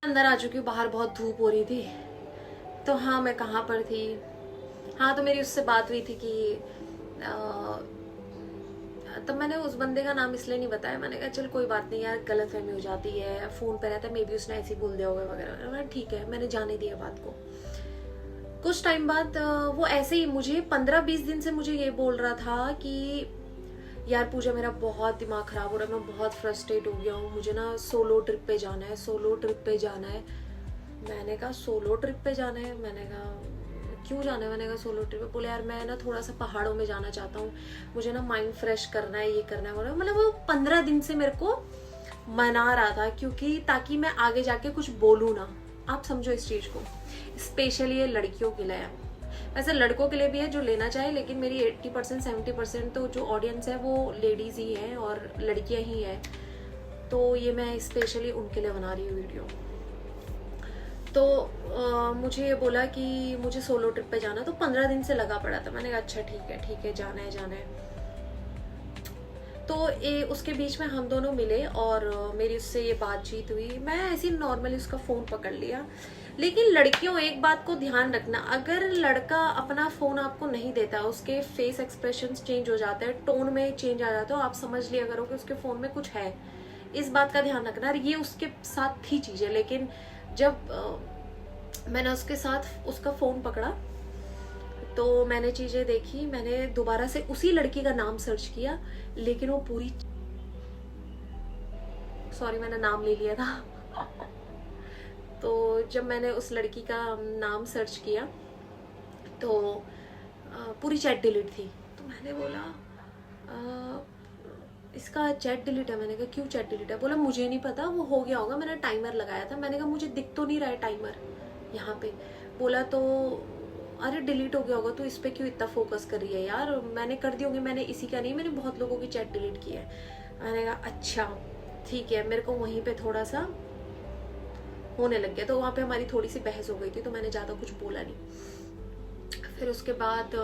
अंदर आ चुकी हूँ, बाहर बहुत धूप हो रही थी। तो हाँ, मैं कहाँ पर थी। हाँ, तो मेरी उससे बात हुई थी कि तब मैंने उस बंदे का नाम इसलिए नहीं बताया। मैंने कहा चल कोई बात नहीं यार, गलतफहमी हो जाती है, फोन पे रहता है, मे बी उसने ऐसे ही बोल दिया होगा वगैरह। मैंने ठीक है, मैंने जाने दिया बात को। कुछ टाइम बाद वो ऐसे ही मुझे 15-20 दिन से मुझे ये बोल रहा था कि यार पूजा, मेरा बहुत दिमाग खराब हो रहा है, मैं बहुत फ्रस्ट्रेट हो गया हूँ, मुझे ना सोलो ट्रिप पे जाना है, सोलो ट्रिप पे जाना है। मैंने कहा सोलो ट्रिप पे जाना है? मैंने कहा क्यों जाना है? मैंने कहा सोलो ट्रिप पे। बोले यार मैं ना थोड़ा सा पहाड़ों में जाना चाहता हूँ, मुझे ना माइंड फ्रेश करना है, ये करना है। मतलब वो 15 दिन से मेरे को मना रहा था, क्योंकि ताकि मैं आगे जाके कुछ बोलूँ ना। आप समझो इस चीज को, स्पेशली ये लड़कियों के लिए है। वैसे लड़कों के लिए भी है जो लेना चाहे, लेकिन मेरी 80% 70% तो जो ऑडियंस है वो लेडीज ही है और लड़कियां ही है। तो ये मैं स्पेशली उनके लिए बना रही हूँ वीडियो। तो मुझे ये बोला कि मुझे सोलो ट्रिप पे जाना, तो 15 दिन से लगा पड़ा था। मैंने कहा अच्छा ठीक है, जाना है जाना है। तो उसके बीच में हम दोनों मिले और मेरी उससे ये बातचीत हुई। मैं ऐसे ही नॉर्मली उसका फ़ोन पकड़ लिया। लेकिन लड़कियों, एक बात को ध्यान रखना, अगर लड़का अपना फ़ोन आपको नहीं देता, उसके फेस एक्सप्रेशंस चेंज हो जाते हैं, टोन में चेंज आ जाता है, आप समझ लिया करो कि उसके फ़ोन में कुछ है। इस बात का ध्यान रखना। ये उसके साथ थी चीज़ें, लेकिन जब मैंने उसके साथ उसका फ़ोन पकड़ा तो मैंने चीज़ें देखी। मैंने दोबारा से उसी लड़की का नाम सर्च किया, लेकिन वो पूरी, सॉरी मैंने नाम ले लिया था। तो जब मैंने उस लड़की का नाम सर्च किया तो पूरी चैट डिलीट थी। तो मैंने बोला इसका चैट डिलीट है। मैंने कहा क्यों चैट डिलीट है? बोला मुझे नहीं पता, वो हो गया होगा, मैंने टाइमर लगाया था। मैंने कहा मुझे दिख तो नहीं रहा है टाइमर यहाँ पे। बोला तो अरे डिलीट हो गया होगा, तो इस पे क्यों इतना फोकस कर रही है यार, मैंने कर दी होगी, मैंने इसी का नहीं, मैंने बहुत लोगों की चैट डिलीट की है। मैंने कहा अच्छा ठीक है। मेरे को वहीं पे थोड़ा सा होने लग गया, तो वहाँ पे हमारी थोड़ी सी बहस हो गई थी, तो मैंने ज़्यादा कुछ बोला नहीं। फिर उसके बाद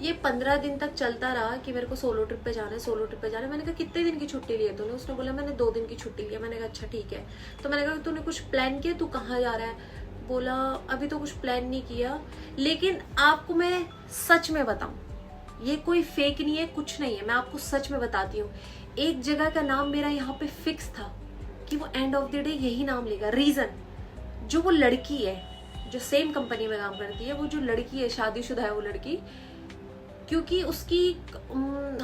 ये 15 दिन तक चलता रहा कि मेरे को सोलो ट्रिप पे जाना है, सोलो ट्रिप पे जाना है। मैंने कहा कितने दिन की छुट्टी ली है तूने? उसने बोला मैंने 2 दिन की छुट्टी ली है। मैंने कहा अच्छा ठीक है। तो मैंने कहा तूने कुछ प्लान किया, तू कहाँ जा रहा है? बोला अभी तो कुछ प्लान नहीं किया, लेकिन आपको मैं सच में बताऊं, ये कोई फेक नहीं है, कुछ नहीं है, मैं आपको सच में बताती हूँ। एक जगह का नाम मेरा यहाँ पे फिक्स था कि वो एंड ऑफ द डे यही नाम लेगा। रीजन, जो वो लड़की है जो सेम कंपनी में काम करती है, वो जो लड़की है शादीशुदा है वो लड़की, क्योंकि उसकी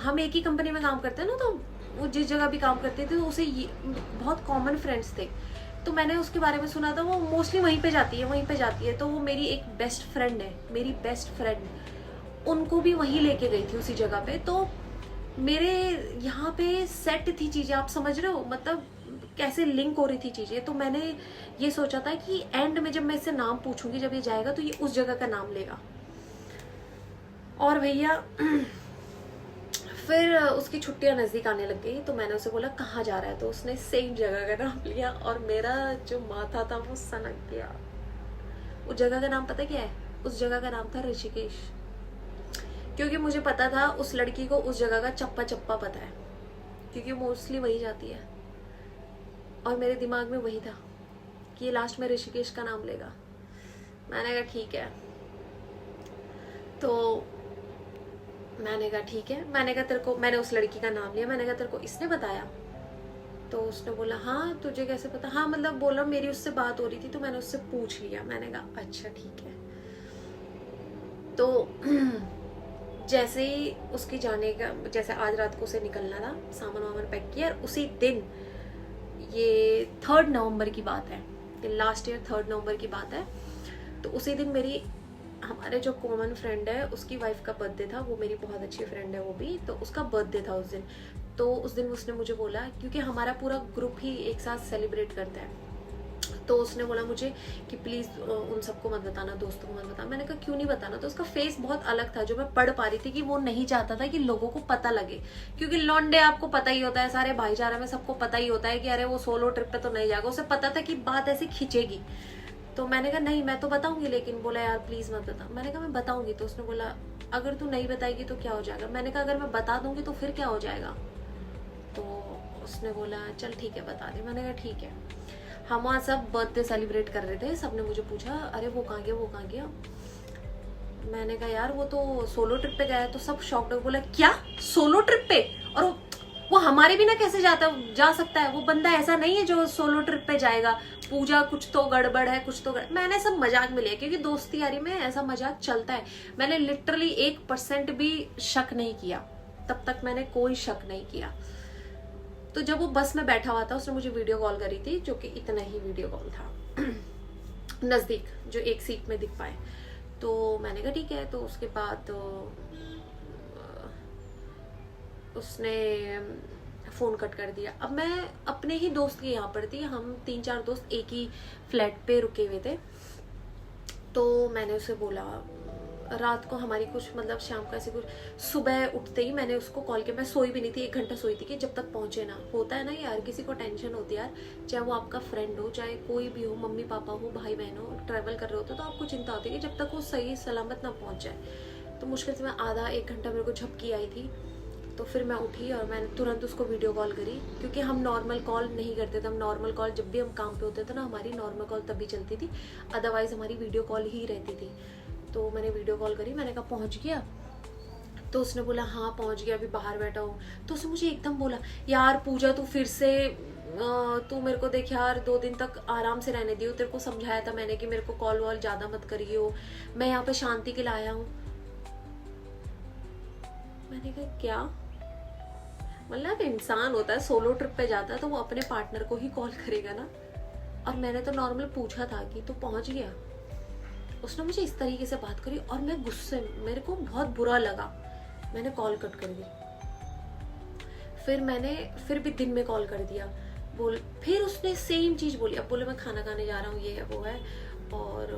हम एक ही कंपनी में काम करते हैं ना, तो वो जिस जगह भी काम करते थे तो उसे बहुत कॉमन फ्रेंड्स थे। तो मैंने उसके बारे में सुना था, वो मोस्टली वहीं पे जाती है, वहीं पे जाती है। तो वो मेरी एक बेस्ट फ्रेंड है, मेरी बेस्ट फ्रेंड, उनको भी वहीं लेके गई थी उसी जगह पे। तो मेरे यहाँ पे सेट थी चीज़ें, आप समझ रहे हो, मतलब कैसे लिंक हो रही थी चीज़ें। तो मैंने ये सोचा था कि एंड में जब मैं इससे नाम पूछूंगी, जब ये जाएगा तो ये उस जगह का नाम लेगा। और भैया फिर उसकी छुट्टियां नज़दीक आने लग गई, तो मैंने उसे बोला कहाँ जा रहा है? तो उसने सेम जगह का नाम लिया और मेरा जो माथा था वो सनक गया। उस जगह का नाम पता क्या है? उस जगह का नाम था ऋषिकेश। क्योंकि मुझे पता था उस लड़की को उस जगह का चप्पा चप्पा पता है, क्योंकि मोस्टली वही जाती है। और मेरे दिमाग में वही था कि ये लास्ट में ऋषिकेश का नाम लेगा। मैंने कहा ठीक है। तो मैंने कहा ठीक है, मैंने कहा तेरे को, मैंने उस लड़की का नाम लिया, मैंने कहा तेरे को इसने बताया? तो उसने बोला हाँ तुझे कैसे पता? हाँ मतलब बोला मेरी उससे बात हो रही थी तो मैंने उससे पूछ लिया। मैंने कहा अच्छा ठीक है। तो जैसे ही उसकी जाने का, जैसे आज रात को उसे निकलना था, सामान वामान पैक किया, और उसी दिन, ये 3 नवंबर की बात है, लास्ट ईयर 3 नवंबर की बात है। तो उसी दिन मेरी, हमारे जो कॉमन फ्रेंड है उसकी वाइफ का बर्थडे था, वो मेरी बहुत अच्छी फ्रेंड है वो भी, तो उसका बर्थडे था उस दिन। तो उस दिन उसने मुझे बोला, क्योंकि हमारा पूरा ग्रुप ही एक साथ सेलिब्रेट करता है, तो उसने बोला मुझे कि प्लीज़ उन सबको मत बताना, दोस्तों को मत बताना। मैंने कहा क्यों नहीं बताना? तो उसका फेस बहुत अलग था, जो मैं पढ़ पा रही थी कि वो नहीं चाहता था कि लोगों को पता लगे, क्योंकि लौंडे आपको पता ही होता है, सारे भाईचारे में सबको पता ही होता है कि अरे वो सोलो ट्रिप पे तो नहीं जाएगा। उसे पता था कि बात ऐसी खिंचेगी। तो मैंने कहा नहीं मैं तो बताऊंगी, लेकिन बोला यार प्लीज़ मत बता। मैंने कहा मैं बताऊंगी। तो उसने बोला अगर तू नहीं बताएगी तो क्या हो जाएगा? मैंने कहा अगर मैं बता दूंगी तो फिर क्या हो जाएगा? तो उसने बोला चल ठीक है बता दे। मैंने कहा ठीक है। हम वहाँ सब बर्थडे सेलिब्रेट कर रहे थे, सबने मुझे पूछा अरे वो कहाँ गया, वो कहाँ गया। मैंने कहा यार वो तो सोलो ट्रिप पे गया है। तो सब शॉक्ड हो, बोला क्या सोलो ट्रिप पे, और वो हमारे बिना कैसे जा सकता है, वो बंदा ऐसा नहीं है जो सोलो ट्रिप पे जाएगा। पूजा कुछ तो गड़बड़ है, कुछ तो मैंने सब मजाक में लिया, क्योंकि दोस्ती यारी में ऐसा मजाक चलता है। मैंने लिटरली 1% भी शक नहीं किया, तब तक मैंने कोई शक नहीं किया। तो जब वो बस में बैठा हुआ था, उसने मुझे वीडियो कॉल करी थी, जो कि इतना ही वीडियो कॉल था नजदीक, जो एक सीट में दिख पाए। तो मैंने कहा ठीक है। तो उसके बाद उसने फ़ोन कट कर दिया। अब मैं अपने ही दोस्त के यहाँ पर थी, हम 3-4 दोस्त एक ही फ्लैट पे रुके हुए थे। तो मैंने उसे बोला, रात को हमारी कुछ मतलब शाम को ऐसे कुछ, सुबह उठते ही मैंने उसको कॉल किया। मैं सोई भी नहीं थी, 1 घंटा सोई थी कि जब तक पहुंचे ना। होता है ना यार, किसी को टेंशन होती है यार, चाहे वो आपका फ्रेंड हो, चाहे कोई भी हो, मम्मी पापा हो, भाई बहन हो, ट्रैवल कर रहे होते तो आपको चिंता होती है कि जब तक वो सही सलामत ना पहुंच जाए। तो मुश्किल से मैं आधा 1 घंटा मेरे को झपकी आई थी। तो फिर मैं उठी और मैंने तुरंत उसको वीडियो कॉल करी, क्योंकि हम नॉर्मल कॉल नहीं करते थे। हम नॉर्मल कॉल जब भी हम काम पे होते थे ना, हमारी नॉर्मल कॉल तभी चलती थी, अदरवाइज हमारी वीडियो कॉल ही रहती थी। तो मैंने वीडियो कॉल करी, मैंने कहा पहुंच गया। तो उसने बोला हाँ पहुंच गया, अभी बाहर बैठा हूँ। तो उसने मुझे एकदम बोला, यार पूजा तू फिर से तू मेरे को देख यार, 2 दिन तक आराम से रहने दियो, तेरे को समझाया था मैंने कि मेरे को कॉल वॉल ज्यादा मत करियो, मैं यहाँ पे शांति के लिए आया हूँ। मैंने कहा क्या, मतलब इंसान होता है सोलो ट्रिप पे जाता है तो वो अपने पार्टनर को ही कॉल करेगा ना। और मैंने तो नॉर्मल पूछा था कि तू पहुंच गया। उसने मुझे इस तरीके से बात करी और मैं गुस्से, मेरे को बहुत बुरा लगा, मैंने कॉल कट कर दी। फिर मैंने फिर भी दिन में कॉल कर दिया, फिर उसने सेम चीज बोली। अब बोले मैं खाना खाने जा रहा हूँ, ये है वो है, और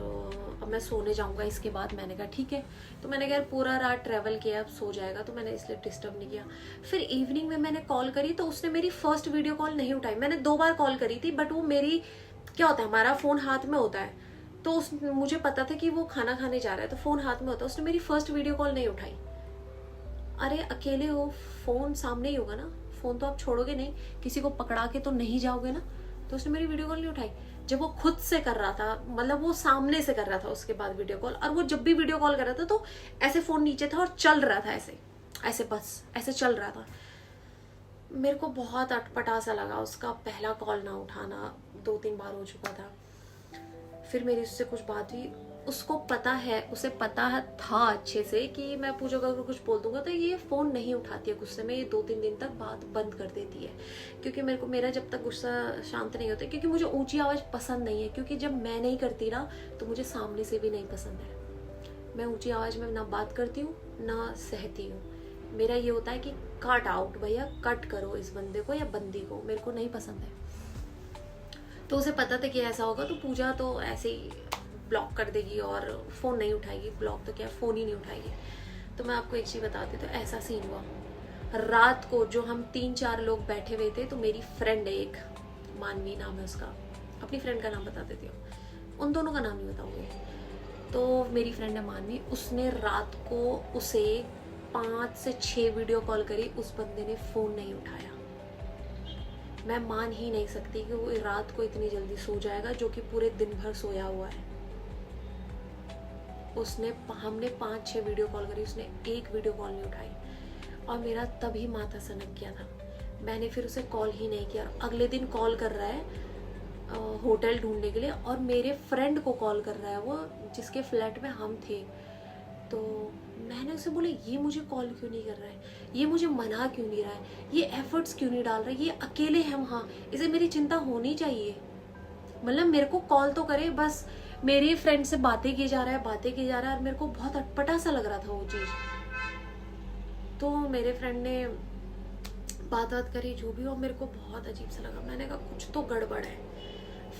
अब मैं सोने जाऊंगा इसके बाद। मैंने कहा ठीक है। तो मैंने कहा पूरा रात ट्रैवल किया, अब सो जाएगा, तो मैंने इसलिए डिस्टर्ब नहीं किया। फिर इवनिंग में मैंने कॉल करी तो उसने मेरी फर्स्ट वीडियो कॉल नहीं उठाई। मैंने 2 बार कॉल करी थी, बट वो मेरी, क्या होता है हमारा फोन हाथ में होता है, तो मुझे पता था कि वो खाना खाने जा रहा है, तो फोन हाथ में होता है। उसने मेरी फर्स्ट वीडियो कॉल नहीं उठाई। अरे अकेले हो, फोन सामने ही होगा ना, फोन तो आप छोड़ोगे नहीं, किसी को पकड़ा के तो नहीं जाओगे ना। तो उसने मेरी वीडियो कॉल नहीं उठाई, जब वो खुद से कर रहा था, मतलब वो सामने से कर रहा था उसके बाद वीडियो कॉल। और वो जब भी वीडियो कॉल कर रहा था तो ऐसे फोन नीचे था और चल रहा था, ऐसे ऐसे बस ऐसे चल रहा था। मेरे को बहुत अटपटा सा लगा उसका पहला कॉल ना उठाना, 2-3 बार हो चुका था। फिर मेरी उससे कुछ बात हुई, उसको पता है, उसे पता है था अच्छे से कि मैं पूजा को अगर कुछ बोल दूंगा तो ये फोन नहीं उठाती है गुस्से में, ये 2-3 दिन तक बात बंद कर देती है। क्योंकि मेरे को, मेरा जब तक गुस्सा शांत नहीं होता, क्योंकि मुझे ऊंची आवाज पसंद नहीं है, क्योंकि जब मैं नहीं करती ना तो मुझे सामने से भी नहीं पसंद है। मैं ऊंची आवाज में ना बात करती हूँ ना सहती हूँ। मेरा ये होता है कि कट आउट भैया, कट करो इस बंदे को या बंदी को, मेरे को नहीं पसंद है। तो उसे पता था कि ऐसा होगा, तो पूजा तो ऐसे ही ब्लॉक कर देगी और फ़ोन नहीं उठाएगी। ब्लॉक तो क्या, फ़ोन ही नहीं उठाएगी। तो मैं आपको एक चीज़ बताती, तो ऐसा सीन हुआ रात को, जो हम 3-4 लोग बैठे हुए थे, तो मेरी फ्रेंड है एक, मानवी नाम है उसका, अपनी फ्रेंड का नाम बता देती हूँ, उन दोनों का नाम नहीं बताऊँगी। तो मेरी फ्रेंड है मानवी, उसने रात को उसे 5 से 6 वीडियो कॉल करी, उस बंदे ने फ़ोन नहीं उठाया। मैं मान ही नहीं सकती कि वो रात को इतनी जल्दी सो जाएगा, जो कि पूरे दिन भर सोया हुआ है। हमने 5-6 वीडियो कॉल करी, उसने एक वीडियो कॉल नहीं उठाई और मेरा तभी माथा सनक गया था। मैंने फिर उसे कॉल ही नहीं किया। अगले दिन कॉल कर रहा है होटल ढूंढने के लिए, और मेरे फ्रेंड को कॉल कर रहा है वो, जिसके फ्लैट में हम थे। तो मैंने उसे बोला ये मुझे कॉल क्यों नहीं कर रहा है, ये मुझे मना क्यों नहीं रहा है, ये एफर्ट्स क्यों नहीं डाल रहा है, ये अकेले हम, हाँ इसे मेरी चिंता होनी चाहिए, मतलब मेरे को कॉल तो करे, बस मेरी फ्रेंड से बातें किए जा रहा है और मेरे को बहुत अटपटा सा लग रहा था वो चीज़। तो मेरे फ्रेंड ने बात करी जो भी हो, मेरे को बहुत अजीब सा लगा। मैंने कहा कुछ तो गड़बड़ है।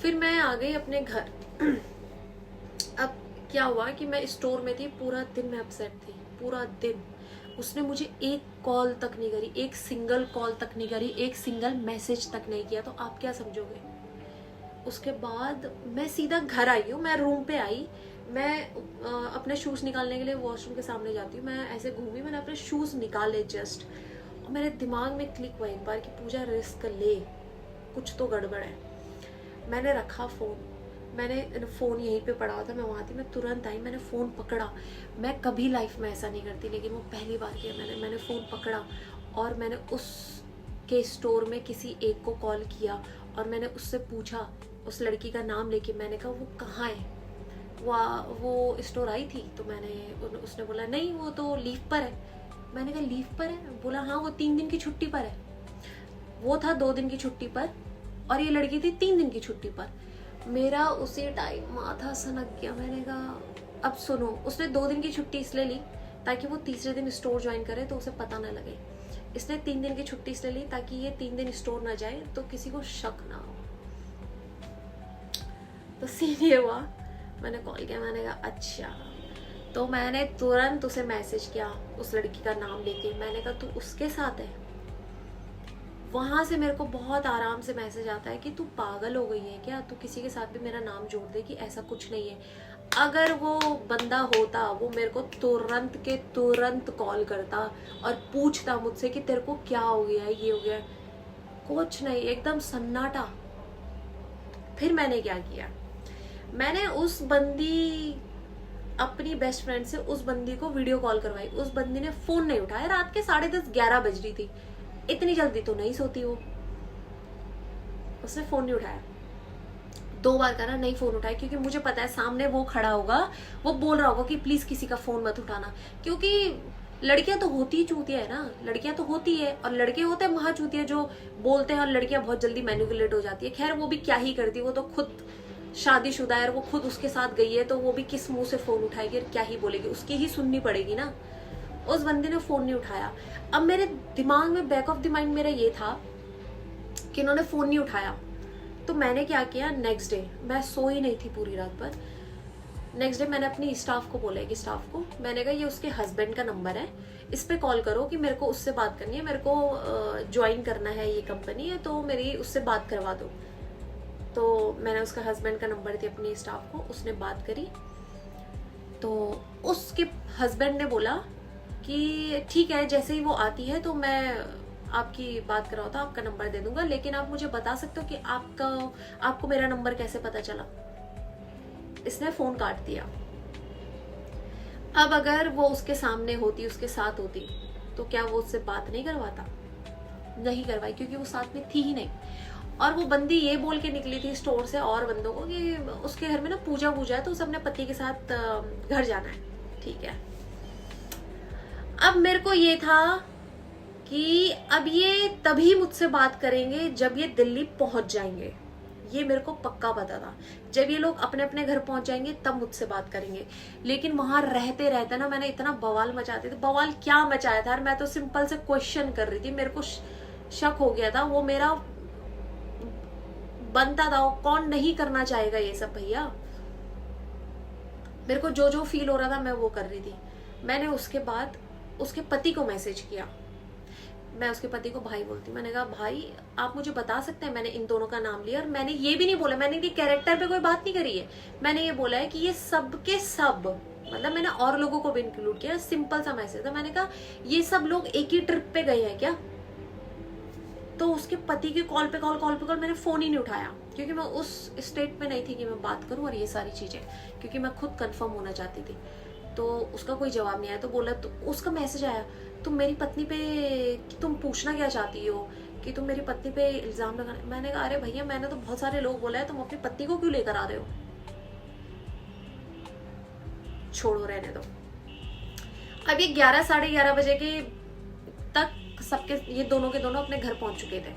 फिर मैं आ गई अपने घर। अब क्या हुआ कि मैं स्टोर में थी, पूरा दिन मैं अपसेट थी, पूरा दिन। उसने मुझे एक कॉल तक नहीं करी, एक सिंगल कॉल तक नहीं करी, एक सिंगल मैसेज तक नहीं किया। तो आप क्या समझोगे। उसके बाद मैं सीधा घर आई हूँ, मैं रूम पे आई, मैं अपने शूज़ निकालने के लिए वॉशरूम के सामने जाती हूँ। मैं ऐसे घूमी, मैंने अपने शूज़ निकाले जस्ट, और मेरे दिमाग में क्लिक हुआ एक बार कि पूजा रिस्क ले, कुछ तो गड़बड़ है। मैंने रखा फ़ोन, मैंने फ़ोन यहीं पे पड़ा हुआ था, मैं वहाँ थी, मैं तुरंत आई, मैंने फ़ोन पकड़ा। मैं कभी लाइफ में ऐसा नहीं करती, लेकिन वो पहली बार किया मैंने फ़ोन पकड़ा और मैंने उस के स्टोर में किसी एक को कॉल किया और मैंने उससे पूछा, उस लड़की का नाम लेके मैंने कहा वो कहाँ है, वो स्टोर आई थी? तो उसने बोला नहीं वो तो लीव पर है। मैंने कहा लीव पर है? बोला हाँ वो 3 दिन की छुट्टी पर है। वो था 2 दिन की छुट्टी पर और ये लड़की थी 3 दिन की छुट्टी पर। मेरा उसी टाइम माथा सनक गया। मैंने कहा अब सुनो, उसने 2 दिन की छुट्टी इसलिए ली ताकि वो तीसरे दिन स्टोर ज्वाइन करे तो उसे पता ना लगे। इसने 3 दिन की छुट्टी इसलिए ली ताकि ये 3 दिन स्टोर ना जाए तो किसी को शक ना हो। तो सीन ये हुआ, मैंने कॉल किया, मैंने कहा अच्छा। तो मैंने तुरंत उसे मैसेज किया उस लड़की का नाम लेके, मैंने कहा तू उसके साथ है? वहाँ से मेरे को बहुत आराम से मैसेज आता है कि तू पागल हो गई है क्या, तू किसी के साथ भी मेरा नाम जोड़ दे कि ऐसा कुछ नहीं है। अगर वो बंदा होता वो मेरे को तुरंत के तुरंत कॉल करता और पूछता मुझसे कि तेरे को क्या हो गया है, ये हो गया है। कुछ नहीं, एकदम सन्नाटा। फिर मैंने क्या किया, मैंने उस बंदी अपनी बेस्ट फ्रेंड से उस बंदी को वीडियो कॉल करवाई। उस बंदी ने फोन नहीं उठाया, रात के 10:30 11 बज रही थी, इतनी जल्दी तो नहीं सोती वो। उसने फोन नहीं उठाया, 2 बार करा, नहीं फोन उठाया, क्योंकि मुझे पता है सामने वो खड़ा होगा, वो बोल रहा होगा कि प्लीज किसी का फोन मत उठाना। क्योंकि लड़कियां तो होती ही चूतिया है ना, लड़कियां तो होती है और लड़के होते हैं महा चूतिया जो बोलते हैं, और लड़कियां बहुत जल्दी मैनिपुलेट हो जाती है। खैर वो भी क्या ही करती है, वो तो खुद शादीशुदा है और वो खुद उसके साथ गई है, तो वो भी किस मुंह से फोन उठाएगी और क्या ही बोलेगी, उसकी ही सुननी पड़ेगी ना। उस बंदे ने फोन नहीं उठाया। अब मेरे दिमाग में बैक ऑफ द माइंड मेरा ये था कि इन्होंने फोन नहीं उठाया, तो मैंने क्या किया, नेक्स्ट डे मैं सोई नहीं थी पूरी रात पर। नेक्स्ट डे मैंने अपनी स्टाफ को बोला कि स्टाफ को मैंने कहा ये उसके हस्बैंड का नंबर है, इस पे कॉल करो कि मेरे को उससे बात करनी है, मेरे को ज्वाइन करना है, ये कंपनी है तो मेरी उससे बात करवा दो। तो मैंने उसका हस्बैंड का नंबर दिया अपनी स्टाफ को, उसने बात करी। तो उसके हस्बैंड ने बोला कि ठीक है, जैसे ही वो आती है तो मैं आपकी बात कराओ तो आपका नंबर दे दूंगा, लेकिन आप मुझे बता सकते हो कि आपको मेरा नंबर कैसे पता चला। इसने फोन काट दिया। अब अगर वो उसके सामने होती, उसके साथ होती, तो क्या वो उससे बात नहीं करवाता? नहीं करवाई, क्योंकि वो साथ में थी ही नहीं। और वो बंदी ये बोल के निकली थी स्टोर से और बंदों को कि उसके घर में ना पूजा है तो उसे अपने पति के साथ घर जाना है। ठीक है, अब मेरे को ये था कि अब ये तभी मुझसे बात करेंगे जब ये दिल्ली पहुंच जाएंगे, ये मेरे को पक्का पता था। जब ये लोग अपने अपने घर पहुंच जाएंगे तब मुझसे बात करेंगे। लेकिन वहां रहते रहते ना मैंने इतना बवाल मचाती थी। बवाल क्या मचाया था, मैं तो सिंपल से क्वेश्चन कर रही थी। मेरे को शक हो गया था, वो मेरा बनता था, कौन नहीं करना चाहेगा ये सब भैया। मेरे को जो जो फील हो रहा था मैं वो कर रही थी। मैंने उसके बाद उसके पति को मैसेज किया। मैं उसके पति को भाई बोलती, मैंने कहा भाई आप मुझे बता सकते हैं, मैंने इन दोनों का नाम लिया और मैंने ये भी नहीं बोला, मैंने इनके कैरेक्टर पे कोई बात नहीं करी है, मैंने ये बोला है कि ये सब के सब, मतलब मैंने और लोगों को भी इंक्लूड किया। सिंपल सा मैसेज था, मैंने कहा ये सब लोग एक ही ट्रिप पे गए हैं क्या? तो उसके पति के कॉल पे कॉल मैंने फोन ही नहीं उठाया, क्योंकि मैं उस स्टेट में नहीं थी कि मैं बात करूं और ये सारी चीजें, क्योंकि मैं खुद कंफर्म होना चाहती थी। तो उसका कोई जवाब नहीं आया। तो बोला, तो उसका मैसेज आया, तुम मेरी पत्नी पे, तुम पूछना क्या चाहती हो कि तुम मेरी पत्नी पे इल्जाम लगा। मैंने कहा अरे भैया मैंने तो बहुत सारे लोग बोला है, तुम अपनी पत्नी को क्यों लेकर आ रहे हो? छोड़ो, रहने दो। अब ये 11 साढ़े 11 बजे के तक सबके, ये दोनों के दोनों अपने घर पहुंच चुके थे।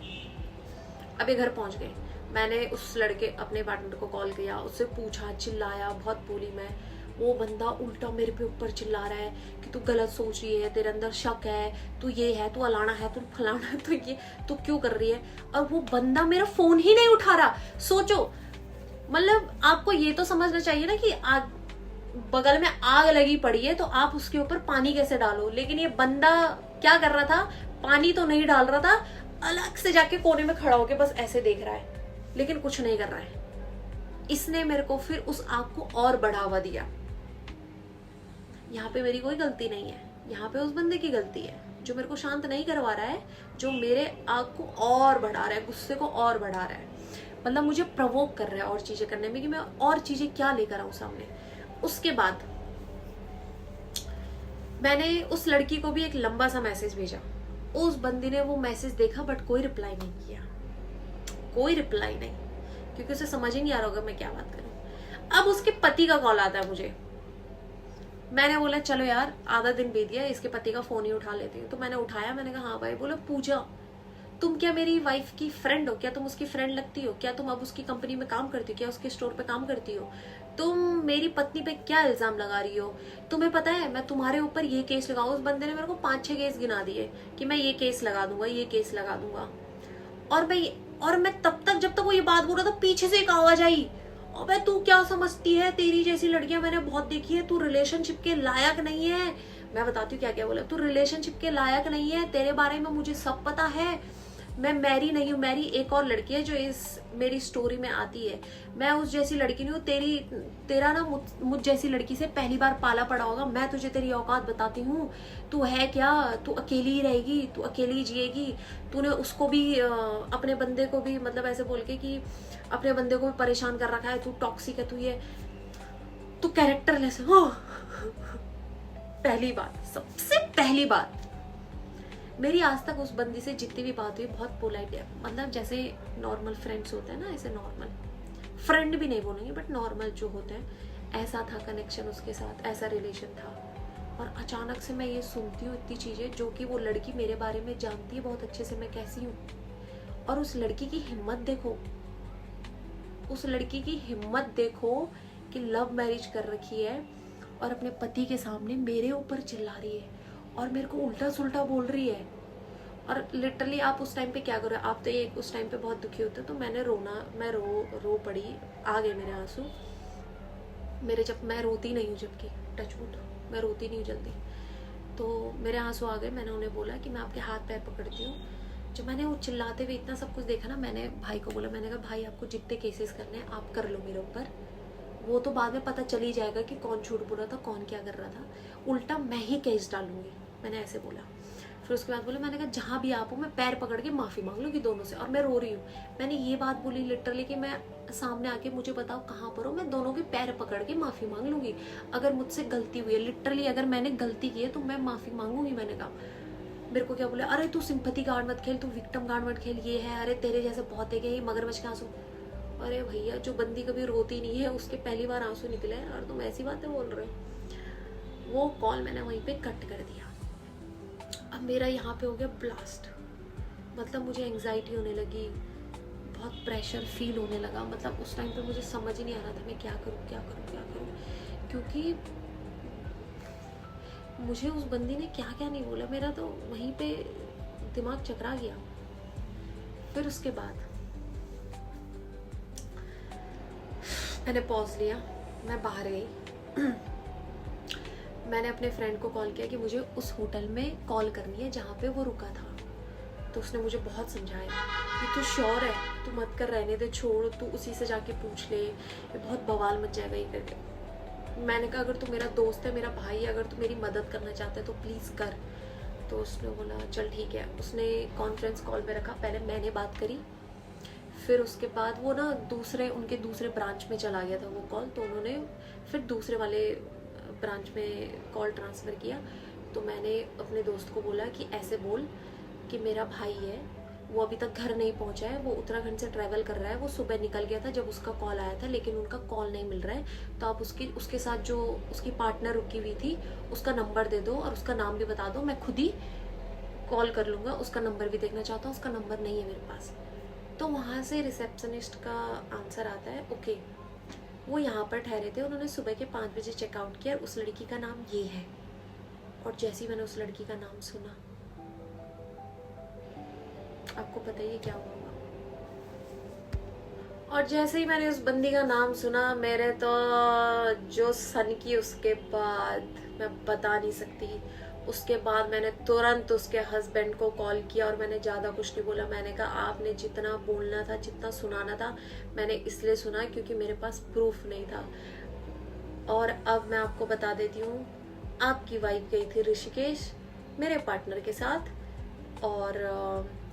अब ये घर पहुंच गए। मैंने उस लड़के अपने पार्टनर को कॉल किया, उससे पूछा, चिल्लाया, बहुत बोली मैं। वो बंदा उल्टा मेरे पे ऊपर चिल्ला रहा है कि तू गलत सोच रही है, तेरे अंदर शक है, तू ये है, तू अलाना है, तू फलाना है, तू ये तू क्यों कर रही है। और वो बंदा मेरा फोन ही नहीं उठा रहा। सोचो, मतलब आपको ये तो समझना चाहिए ना कि आग, बगल में आग लगी पड़ी है तो आप उसके ऊपर पानी कैसे डालो। लेकिन ये बंदा क्या कर रहा था, पानी तो नहीं डाल रहा था, अलग से जाके कोने में खड़ा होके बस ऐसे देख रहा है, लेकिन कुछ नहीं कर रहा है। इसने मेरे को फिर उस आग को और बढ़ावा दिया। यहाँ पे मेरी कोई गलती नहीं है, यहाँ पे उस बंदे की गलती है जो मेरे को शांत नहीं करवा रहा है, जो मेरे आग को और बढ़ा रहा है, गुस्से को और बढ़ा रहा है। मतलब मुझे प्रवोक कर रहा है और चीजें करने में कि मैं और चीजें क्या लेकर आऊं सामने। उसके बाद मैंने उस लड़की को भी एक लंबा सा मैसेज भेजा। उस बंदी ने वो मैसेज देखा बट कोई रिप्लाई नहीं किया, कोई रिप्लाई नहीं, क्योंकि उसे समझ ही नहीं आ रहा होगा मैं क्या बात करूं। अब उसके पति का कॉल आता है मुझे। मैंने बोला चलो यार आधा दिन बीत गया, इसके पति का फोन ही उठा लेती हूँ। तो मैंने उठाया, मैंने कहा हाँ भाई। बोला पूजा तुम क्या मेरी वाइफ की फ्रेंड हो क्या? तुम उसकी फ्रेंड लगती हो क्या? तुम अब उसकी कंपनी में काम करती हो क्या? उसके स्टोर पे काम करती हो? तुम मेरी पत्नी पे क्या इल्जाम लगा रही हो? तुम्हें पता है मैं तुम्हारे ऊपर ये केस लगाऊं। उस बंदे ने मेरे को 5-6 केस गिना दिए कि मैं ये केस लगा दूंगा, ये केस लगा दूंगा। और मैं तब तक जब तक वो ये बात बोल रहा था पीछे से एक आवाज आई, अबे तू क्या समझती है, तेरी जैसी लड़कियां मैंने बहुत देखी है, तू रिलेशनशिप के लायक नहीं है। मैं बताती हूँ क्या क्या बोला। तू रिलेशनशिप के लायक नहीं है, तेरे बारे में मुझे सब पता है। मैं मैरी नहीं हूँ, मैरी एक और लड़की है जो इस मेरी स्टोरी में आती है। मैं उस जैसी लड़की नहीं हूँ। तेरा ना मुझ जैसी लड़की से पहली बार पाला पड़ा होगा। मैं तुझे तेरी औकात बताती हूँ। तू है क्या? तू अकेली ही रहेगी, तू अकेली ही जिएगी। तूने उसको भी अपने बंदे को भी मतलब ऐसे बोल के कि अपने बंदे को भी परेशान कर रखा है। तू टॉक्सिक है, तू कैरेक्टरलेस है। पहली बात, सबसे पहली बात, मेरी आज तक उस बंदी से जितनी भी बात हुई बहुत पोलाइट है। मतलब जैसे नॉर्मल फ्रेंड्स होते हैं ना, ऐसे नॉर्मल फ्रेंड भी नहीं बोलेंगे बट नॉर्मल जो होते हैं, ऐसा था कनेक्शन उसके साथ, ऐसा रिलेशन था। और अचानक से मैं ये सुनती हूँ इतनी चीजें जो कि वो लड़की मेरे बारे में जानती है बहुत अच्छे से मैं कैसी हूँ। और उस लड़की की हिम्मत देखो, उस लड़की की हिम्मत देखो कि लव मैरिज कर रखी है और अपने पति के सामने मेरे ऊपर चिल्ला रही है और मेरे को उल्टा सुल्टा बोल रही है। और लिटरली आप उस टाइम पे क्या करो, आप तो एक उस टाइम पे बहुत दुखी होते हो। तो मैंने मैं रो पड़ी, आ गए मेरे आंसू मेरे। जब मैं रोती नहीं हूँ, जबकि टचवुड मैं रोती नहीं हूँ जल्दी, तो मेरे आंसू आ गए। मैंने उन्हें बोला कि मैं आपके हाथ पैर पकड़ती हूँ। जब मैंने वो चिल्लाते हुए इतना सब कुछ देखा ना, मैंने भाई को बोला, मैंने कहा भाई आपको जितने केसेस करने हैं आप कर लो मेरे ऊपर, वो तो बाद में पता चल ही जाएगा कि कौन झूठ बोल रहा था, कौन क्या कर रहा था, उल्टा मैं ही केस डालूंगी। मैंने ऐसे बोला। फिर उसके बाद बोला, मैंने कहा जहाँ भी आप हो मैं पैर पकड़ के माफ़ी मांग लूँगी दोनों से। और मैं रो रही हूँ। मैंने ये बात बोली लिटरली कि मैं सामने आके मुझे बताओ कहाँ पर हो, मैं दोनों के पैर पकड़ के माफ़ी मांग लूँगी अगर मुझसे गलती हुई है। लिटरली अगर मैंने गलती की है तो मैं माफ़ी मांगूंगी। मैंने कहा, मेरे को क्या बोले, अरे तू सिंपैथी कार्ड मत खेल, तू विक्टिम कार्ड मत खेल, ये है, अरे तेरे जैसे बहुत है, ये मगरमच्छ के आंसू। अरे भैया, जो बंदी कभी रोती नहीं है उसके पहली बार आंसू निकले हैं और तुम ऐसी बातें बोल रहे हो। वो कॉल मैंने वहीं पे कट कर दिया। अब मेरा यहाँ पे हो गया ब्लास्ट। मतलब मुझे एंग्जाइटी होने लगी, बहुत प्रेशर फील होने लगा। मतलब उस टाइम पे मुझे समझ ही नहीं आ रहा था मैं क्या करूँ क्या करूँ क्या करूँ, क्योंकि मुझे उस बंदी ने क्या क्या नहीं बोला। मेरा तो वहीं पे दिमाग चकरा गया। फिर उसके बाद मैंने पॉज लिया, मैं बाहर गई। मैंने अपने फ्रेंड को कॉल किया कि मुझे उस होटल में कॉल करनी है जहाँ पे वो रुका था। तो उसने मुझे बहुत समझाया कि तू श्योर है, तू मत कर, रहने दे, छोड़, तू उसी से जाके पूछ ले, ये बहुत बवाल मच जाएगा ये करके। मैंने कहा अगर तू मेरा दोस्त है, मेरा भाई है, अगर तू मेरी मदद करना चाहता है तो प्लीज़ कर। तो उसने बोला चल ठीक है। उसने कॉन्फ्रेंस कॉल में रखा, पहले मैंने बात करी, फिर उसके बाद वो ना उनके दूसरे ब्रांच में चला गया था वो कॉल, तो उन्होंने फिर दूसरे वाले ब्रांच में कॉल ट्रांसफ़र किया। तो मैंने अपने दोस्त को बोला कि ऐसे बोल कि मेरा भाई है, वो अभी तक घर नहीं पहुंचा है, वो उत्तराखंड से ट्रैवल कर रहा है, वो सुबह निकल गया था जब उसका कॉल आया था, लेकिन उनका कॉल नहीं मिल रहा है। तो आप उसके साथ जो उसकी पार्टनर रुकी हुई थी उसका नंबर दे दो और उसका नाम भी बता दो, मैं खुद ही कॉल कर लूँगा। उसका नंबर भी देखना चाहता हूँ, उसका नंबर नहीं है मेरे पास। तो वहाँ से रिसेप्शनिस्ट का आंसर आता है ओके। वो यहाँ पर ठहरे थे, उन्होंने सुबह के 5 बजे चेकआउट किया, उस लड़की का नाम ये है। और जैसे ही मैंने उस लड़की का नाम सुना, आपको पता ही है क्या हुआ। और जैसे ही मैंने उस बंदी का नाम सुना, मेरे तो जो सन की, उसके बाद मैं बता नहीं सकती। उसके बाद मैंने तुरंत उसके हस्बैंड को कॉल किया और मैंने ज़्यादा कुछ नहीं बोला। मैंने कहा आपने जितना बोलना था, जितना सुनाना था, मैंने इसलिए सुना क्योंकि मेरे पास प्रूफ नहीं था। और अब मैं आपको बता देती हूँ, आपकी वाइफ गई थी ऋषिकेश मेरे पार्टनर के साथ और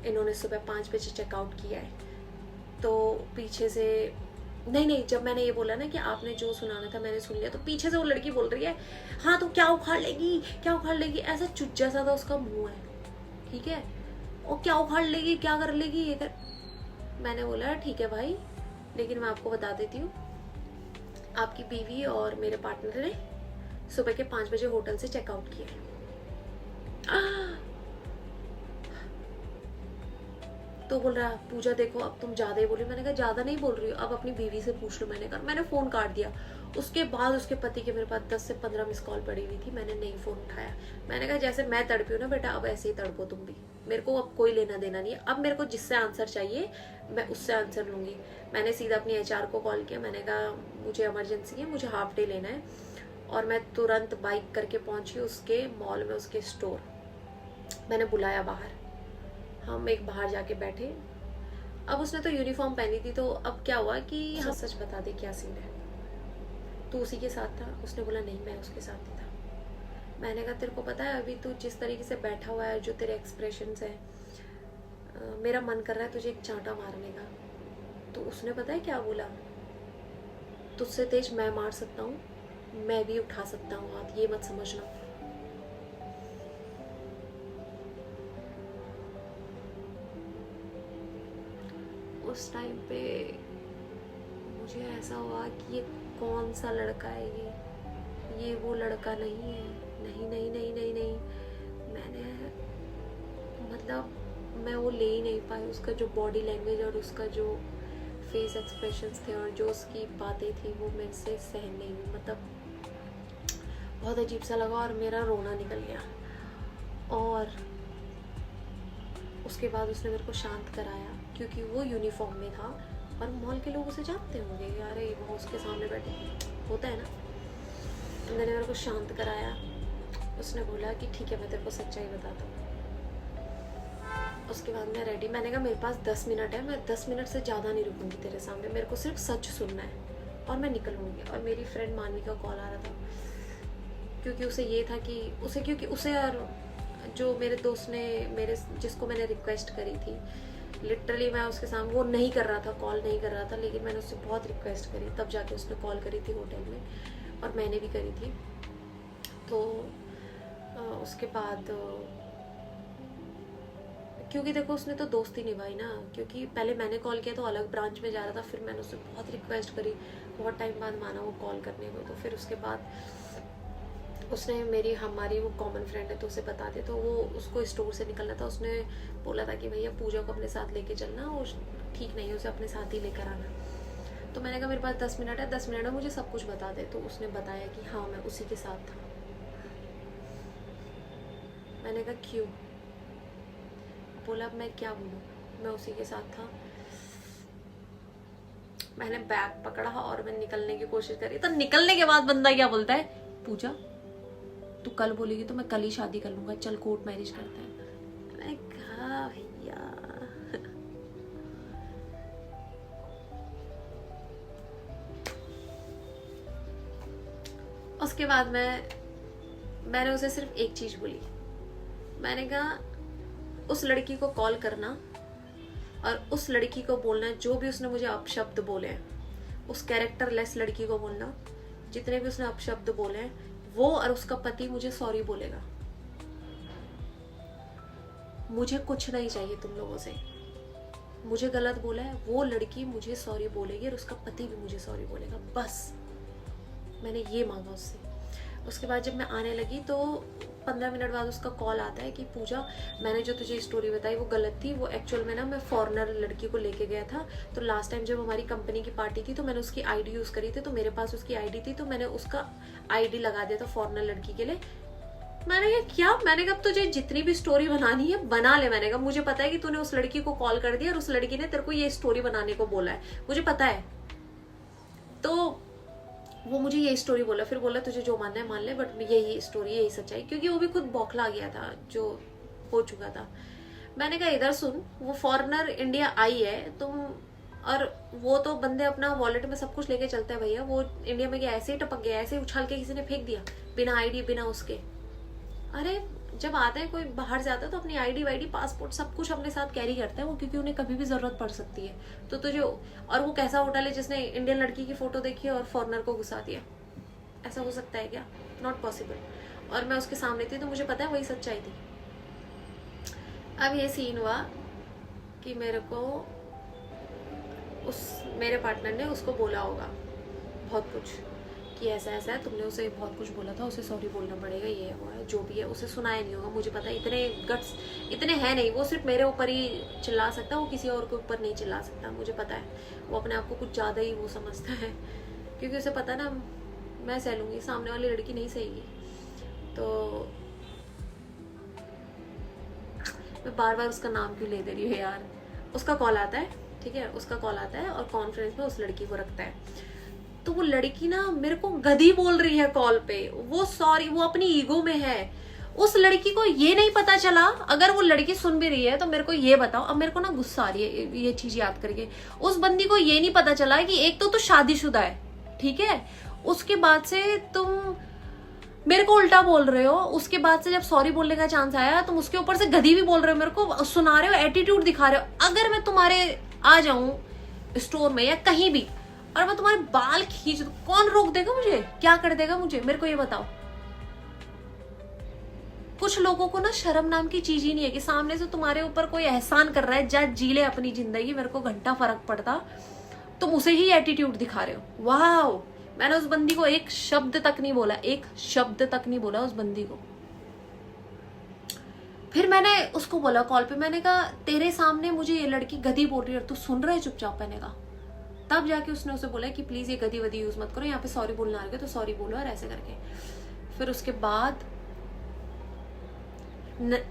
इन्होंने सुबह 5 बजे चेकआउट किया है। तो पीछे से नहीं, जब मैंने ये बोला ना कि आपने जो सुनाना था मैंने सुन लिया, तो पीछे से वो लड़की बोल रही है हाँ तो क्या उखाड़ लेगी, क्या उखाड़ लेगी, ऐसा चुच्चा सा था उसका मुंह है, ठीक है, और क्या उखाड़ लेगी, क्या कर लेगी, ये कर। मैंने बोला ठीक है भाई, लेकिन मैं आपको बता देती हूँ, आपकी बीवी और मेरे पार्टनर ने सुबह के 5 बजे होटल से चेकआउट किया है। तो बोल रहा पूजा देखो अब तुम ज्यादा ही बोली। मैंने कहा ज्यादा नहीं बोल रही हो, अब अपनी बीवी से पूछ लो। मैंने फोन काट दिया। उसके बाद उसके पति के मेरे पास 10 से 15 मिस कॉल पड़ी हुई थी, मैंने नहीं फोन उठाया। मैंने कहा जैसे मैं तड़पी हूँ ना बेटा, अब ऐसे ही तड़पो तुम भी, मेरे को अब कोई लेना देना नहीं है। अब मेरे को जिससे आंसर चाहिए मैं उससे आंसर लूंगी। मैंने सीधा अपनी HR को कॉल किया, मैंने कहा मुझे इमरजेंसी है, मुझे हाफ डे लेना है, और मैं तुरंत बाइक करके पहुंची उसके मॉल में, उसके स्टोर। मैंने बुलाया बाहर, हम एक बाहर जाके बैठे। अब उसने तो यूनिफॉर्म पहनी थी, तो अब क्या हुआ कि हाँ सच बता दे क्या सीन है, तू उसी के साथ था? उसने बोला नहीं मैं उसके साथ ही था। मैंने कहा तेरे को पता है अभी तू जिस तरीके से बैठा हुआ है, जो तेरे एक्सप्रेशंस है, मेरा मन कर रहा है तुझे एक चांटा मारने का। तो उसने पता है क्या बोला, तुझसे तेज मैं मार सकता हूँ, मैं भी उठा सकता हूँ हाथ, ये मत समझना। उस टाइम पे मुझे ऐसा हुआ कि ये कौन सा लड़का है, ये वो लड़का नहीं है। नहीं नहीं नहीं नहीं नहीं, मैंने मतलब मैं वो ले ही नहीं पाई। उसका जो बॉडी लैंग्वेज और उसका जो फेस एक्सप्रेशंस थे और जो उसकी बातें थी वो मेरे से सहन नहीं हुई। मतलब बहुत अजीब सा लगा और मेरा रोना निकल गया। और उसके बाद उसने मेरे को शांत कराया, क्योंकि वो यूनिफॉर्म में था और मॉल के लोग उसे जानते होंगे, यार वो उसके सामने बैठे होता है ना। तो मैंने मेरे को शांत कराया। उसने बोला कि ठीक है मैं तेरे को सच्चाई बताता हूँ। उसके बाद मैं रेडी, मैंने कहा मेरे पास 10 मिनट है, मैं 10 मिनट से ज़्यादा नहीं रुकूंगी तेरे सामने, मेरे को सिर्फ सच सुनना है और मैं निकलूंगी। और मेरी फ्रेंड मानवी का कॉल आ रहा था, क्योंकि उसे ये था कि उसे और जो मेरे दोस्त ने जिसको मैंने रिक्वेस्ट करी थी, लिटरली मैं उसके सामने, वो नहीं कर रहा था, कॉल नहीं कर रहा था, लेकिन मैंने उससे बहुत रिक्वेस्ट करी, तब जाके उसने कॉल करी थी होटल में, और मैंने भी करी थी। तो उसके बाद क्योंकि देखो उसने तो दोस्ती निभाई ना, क्योंकि पहले मैंने कॉल किया तो अलग ब्रांच में जा रहा था, फिर मैंने उससे बहुत रिक्वेस्ट करी, बहुत टाइम बाद माना वो कॉल करने को। तो फिर उसके बाद उसने हमारी वो कॉमन फ्रेंड है तो उसे बता दे, तो वो उसको स्टोर से निकलना था, उसने बोला था कि भैया पूजा को अपने साथ लेके चलना, वो ठीक नहीं है, उसे अपने साथ ही लेकर आना। तो मैंने कहा मेरे पास 10 मिनट है, 10 मिनट में मुझे सब कुछ बता दे। तो उसने बताया कि हाँ मैं उसी के साथ था। मैंने कहा क्यों? बोला मैं क्या बोलूँ, मैं उसी के साथ था। मैंने बैग पकड़ा और मैं निकलने की कोशिश करी। तो निकलने के बाद बंदा क्या बोलता है, पूजा तू कल बोलेगी तो मैं कल ही शादी कर लूंगा, चल कोर्ट मैरिज करते हैं। मैं कहा भैया उसके बाद मैंने उसे सिर्फ एक चीज बोली। मैंने कहा उस लड़की को कॉल करना और उस लड़की को बोलना जो भी उसने मुझे अपशब्द बोले हैं, उस कैरेक्टर लेस लड़की को बोलना जितने भी उसने अपशब्द बोले हैं, वो और उसका पति मुझे सॉरी बोलेगा। मुझे कुछ नहीं चाहिए तुम लोगों से। मुझे गलत बोला है, वो लड़की मुझे सॉरी बोलेगी और उसका पति भी मुझे सॉरी बोलेगा, बस मैंने ये मांगा उससे। उसके बाद जब मैं आने लगी तो 15 मिनट बाद उसका कॉल आता है कि पूजा मैंने जो तुझे स्टोरी बताई वो गलत थी, वो एक्चुअल में ना मैं फॉरेनर लड़की को लेके गया था। तो लास्ट टाइम जब हमारी कंपनी की पार्टी थी तो मैंने उसकी आईडी यूज करी थी, तो मेरे पास उसकी आईडी थी, तो मैंने उसका आईडी लगा दिया था फॉरेनर लड़की के लिए। मैंने कहा क्या? मैंने कहा तुझे जितनी भी स्टोरी बनानी है बना ले। मैंने कहा मुझे पता है कि तूने उस लड़की को कॉल कर दिया और उस लड़की ने तेरे को ये स्टोरी बनाने को बोला है, मुझे पता है। तो वो मुझे यही स्टोरी बोला, फिर बोला तुझे जो मानना है मान ले, बट यही स्टोरी, यही सच्चाई, क्योंकि वो भी खुद बौखला गया था जो हो चुका था। मैंने कहा इधर सुन, वो फॉरेनर इंडिया आई है तुम, और वो तो बंदे अपना वॉलेट में सब कुछ लेके चलते हैं भैया, वो इंडिया में गया ऐसे ही टपक गया, ऐसे ही उछाल के किसी ने फेंक दिया बिना आईडी बिना उसके। अरे जब आता है कोई बाहर से आता है तो अपनी आईडी वाईडी पासपोर्ट सब कुछ अपने साथ कैरी करता है वो, क्योंकि उन्हें कभी भी जरूरत पड़ सकती है। तो तुझे, और वो कैसा होटल है जिसने इंडियन लड़की की फोटो देखी और फॉरनर को घुसा दिया? ऐसा हो सकता है क्या? Not possible. और मैं उसके सामने थी तो मुझे पता है वही सच्चाई थी। अब ये सीन हुआ कि मेरे को मेरे पार्टनर ने उसको बोला होगा बहुत कुछ कि ऐसा ऐसा है, तुमने उसे बहुत कुछ बोला था, उसे सॉरी बोलना पड़ेगा, ये है वो है, जो भी है। उसे सुनाया नहीं होगा, मुझे पता है। इतने गट्स इतने हैं नहीं, वो सिर्फ मेरे ऊपर ही चिल्ला सकता है, वो किसी और के ऊपर नहीं चिल्ला सकता, मुझे पता है। वो अपने आप को कुछ ज़्यादा ही वो समझता है, क्योंकि उसे पता है ना मैं सह लूँगी, सामने वाली लड़की नहीं सहेगी। तो मैं बार बार उसका नाम क्यों ले दे रही हूँ यार। उसका कॉल आता है, ठीक है, उसका कॉल आता है और कॉन्फ्रेंस में उस लड़की को रखता है। तो वो लड़की ना मेरे को गधी बोल रही है कॉल पे, वो सॉरी, वो अपनी ईगो में है। उस लड़की को ये नहीं पता चला, अगर वो लड़की सुन भी रही है तो मेरे को ये बताओ, अब मेरे को ना गुस्सा आ रही है ये चीज याद करके। उस बंदी को ये नहीं पता चला कि एक तो शादीशुदा है, ठीक है, उसके बाद से तुम मेरे को उल्टा बोल रहे हो, उसके बाद से जब सॉरी बोलने का चांस आया तुम उसके ऊपर से गधी भी बोल रहे हो, मेरे को सुना रहे हो, एटीट्यूड दिखा रहे हो। अगर मैं तुम्हारे आ जाऊं स्टोर में या कहीं भी और मैं तुम्हारे बाल खींच दूं, कौन रोक देगा मुझे? क्या कर देगा मुझे? मेरे को ये बताओ। कुछ लोगों को ना शर्म नाम की चीज ही नहीं है कि सामने से तुम्हारे ऊपर कोई एहसान कर रहा है, जा जी ले अपनी जिंदगी, मेरे को घंटा फर्क पड़ता, तुम उसे ही एटीट्यूड दिखा रहे हो। वाह, मैंने उस बंदी को एक शब्द तक नहीं बोला, एक शब्द तक नहीं बोला उस बंदी को। फिर मैंने उसको बोला कॉल पे, मैंने कहा तेरे सामने मुझे ये लड़की गधी बोल रही है और तू सुन रहा है चुपचाप? मैंने कहा, तब जाके उसने उसे बोला कि प्लीज ये गधी वधी यूज मत करो, यहाँ पे सॉरी बोलना आ रहा है तो सॉरी बोलो, और ऐसे करके। फिर उसके बाद